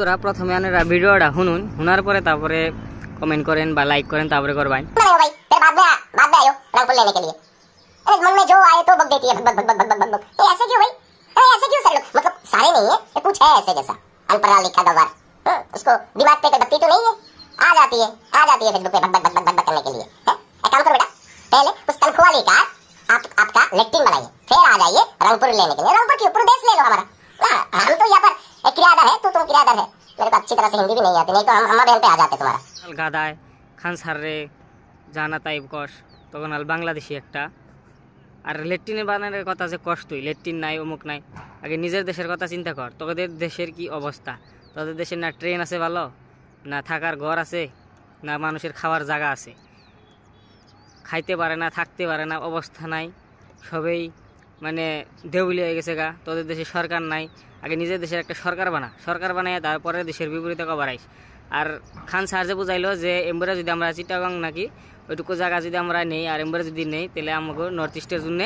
তোরা প্রথমে আনেরা ভিডিওটা শুনুন, শোনার পরে তারপরে কমেন্ট করেন বা लाइक करें तापरे करवाएं। भाई फिर बाद में आयो रंगपुर लेने के लिए। अरे मन में जो आए तो बक देती है, बक बक बक बक बक बक। ये ऐसे क्यों भाई? अरे ऐसे क्यों सारे लोग? मतलब सारे नहीं है, ये कुछ है ऐसे जैसा अनपढ़ा लिखा गवार। उसको दिमाग पे बत्ती तो नहीं है, आ जाती है फेसबुक पे बक बक बक बक करने के लिए। एक काम करो बेटा, पहले उस तनख्वाह लेकर आपका लेट्रिन बनाइए, फिर आ जाइए रंगपुर लेने के लिए। रंगपुर क्यों, पूरा देश ले लो हमारा। हम तो यहाँ पर किराएदार है, तुम किराएदार है। मेरे को अच्छी तरह से हिंदी भी नहीं आती, नहीं तो हम हमारे बहन पे आ जाते तुम्हारा। গাদায় খান সারে জানা তাই কষ তখন আল বাংলাদেশি একটা আর লেট্রিনে বানানোর কথা যে কষ্টই, লেট্রিন নাই অমুক নাই। আগে নিজের দেশের কথা চিন্তা কর, তোদের দেশের কি অবস্থা। তোদের দেশের না ট্রেন আছে ভালো, না থাকার ঘর আছে, না মানুষের খাওয়ার জায়গা আছে। খাইতে পারে না, থাকতে পারে না, অবস্থা নাই। সবেই মানে দেউলি হয়ে গেছে গা। তোদের দেশে সরকার নাই। আগে নিজের দেশের একটা সরকার বানায় তারপরে দেশের বিপরীতে কবারাইস। আর খান স্যার যে বুঝাইলো যে এমবারে যদি আমরা চিটাগাং নাকি ওইটুকু জায়গা যদি আমরা নেই আর এমবারে যদি নেই, তাহলে আমাকে নর্থ ইস্টের জন্য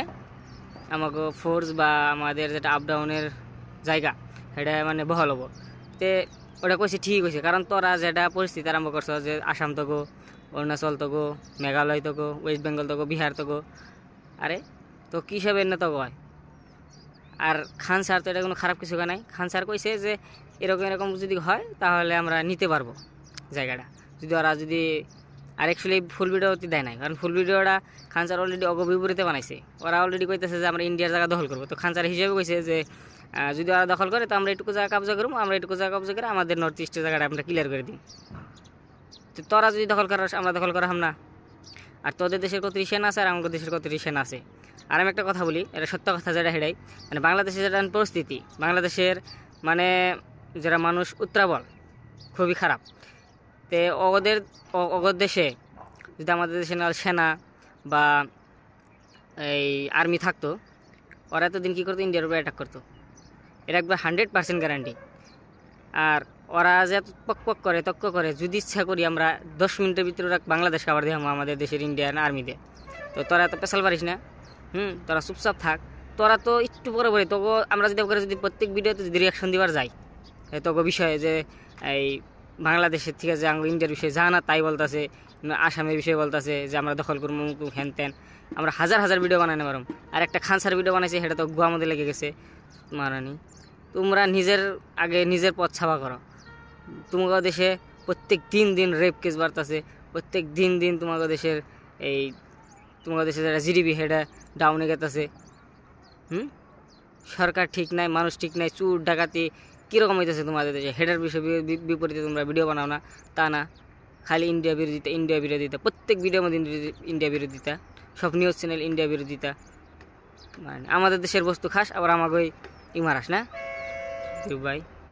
আমাকে ফোর্স বা আমাদের যেটা আপ ডাউনের জায়গা সেটা মানে বহল হবো। তে ওটা কইছে ঠিক হয়েছে, কারণ তোরা যেটা পরিস্থিতি আরম্ভ করছ যে আসাম তো গো, অরুণাচল তো গো, মেঘালয় তো গো, ওয়েস্ট বেঙ্গল তো গো, বিহার তো গো। আরে তো কী সব এনে তো কয়। আর খান স্যার তো এটা কোনো খারাপ কিছু নাই। খান স্যার কইছে যে এরকম যদি হয় তাহলে আমরা নিতে পারবো জায়গাটা, যদি ওরা যদি। আর অ্যাকচুয়ালি ফুল ভিডিওটি দেয় নাই, কারণ ফুল ভিডিওটা খান স্যার অলরেডি বিপরীতে বানাইছে। ওরা অলরেডি কইতেছে যে আমরা ইন্ডিয়ার জায়গা দখল করবো। তো খান স্যার হিসেবে কইছে যে যদি ওরা দখল করে তো আমরা এটুকু জায়গা কবজা করবো, আমরা এটুকু জায়গা কবজা করে আমাদের নর্থ ইস্টের জায়গাটা আমরা ক্লিয়ার করে দিই। তো তোরা যদি দখল করাস আমরা দখল করা হাম না। আর তোদের দেশের কত সেনা আছে আর আমাদের দেশের কত সেনা আছে। আর আমি একটা কথা বলি, এটা সত্য কথা যেটা সেটাই, মানে বাংলাদেশের যেটা পরিস্থিতি, বাংলাদেশের মানে যারা মানুষ উত্তরাবল খুবই খারাপ। তো অগর দেশে যদি আমাদের দেশে সেনা বা এই আর্মি থাকতো, ওরা এতদিন কী করতো, ইন্ডিয়ার উপরে অ্যাটাক করতো। এটা একবার 100% গ্যারান্টি। আর ওরা যে পক করে তক্ক করে, যদি ইচ্ছা করি আমরা 10 মিনিটের ভিতরে বাংলাদেশ খাবার দিয়ে আমাদের দেশের ইন্ডিয়ান আর্মিতে। তো তোরা এত পেশাল পারিস না, তোরা চুপচাপ থাক। তোরা তো একটু পরে তোকে আমরা যদি প্রত্যেক ভিডিওতে যদি রিয়াকশন দিবার যাই তোকে বিষয়ে যে এই বাংলাদেশের থেকে যে ইন্ডিয়ার বিষয়ে যা না তাই বলতেছে, আসামের বিষয়ে বলতেছে যে আমরা দখল করবো হ্যান ত্যান, আমরা হাজার ভিডিও বানাতে পারব। আর একটা খানসার ভিডিও বানাইছে সেটা তো গুয়া মধ্যে লেগে গেছে। মারানি তোমরা নিজের পথ ছাপা করো। তোমাদের দেশে প্রত্যেক দিন রেপ কেস বাড়তেছে, প্রত্যেক দিন তোমাদের দেশের তোমাদের দেশের যেটা জিডিপি সেটা ডাউনে গেতেছে। সরকার ঠিক নাই, মানুষ ঠিক নাই, চুর ডাকাতি কীরকম হইতেছে তোমাদের দেশে। হেডার বিষয়ে বিপরীতে তোমরা ভিডিও বানাও না, তা না খালি ইন্ডিয়া বিরোধিতা, প্রত্যেক ভিডিওর মধ্যে ইন্ডিয়া বিরোধিতা, সব নিউজ চ্যানেল ইন্ডিয়া বিরোধিতা। মানে আমাদের দেশের বস্তু খাস আবার আমাকে মারাস না ভাই।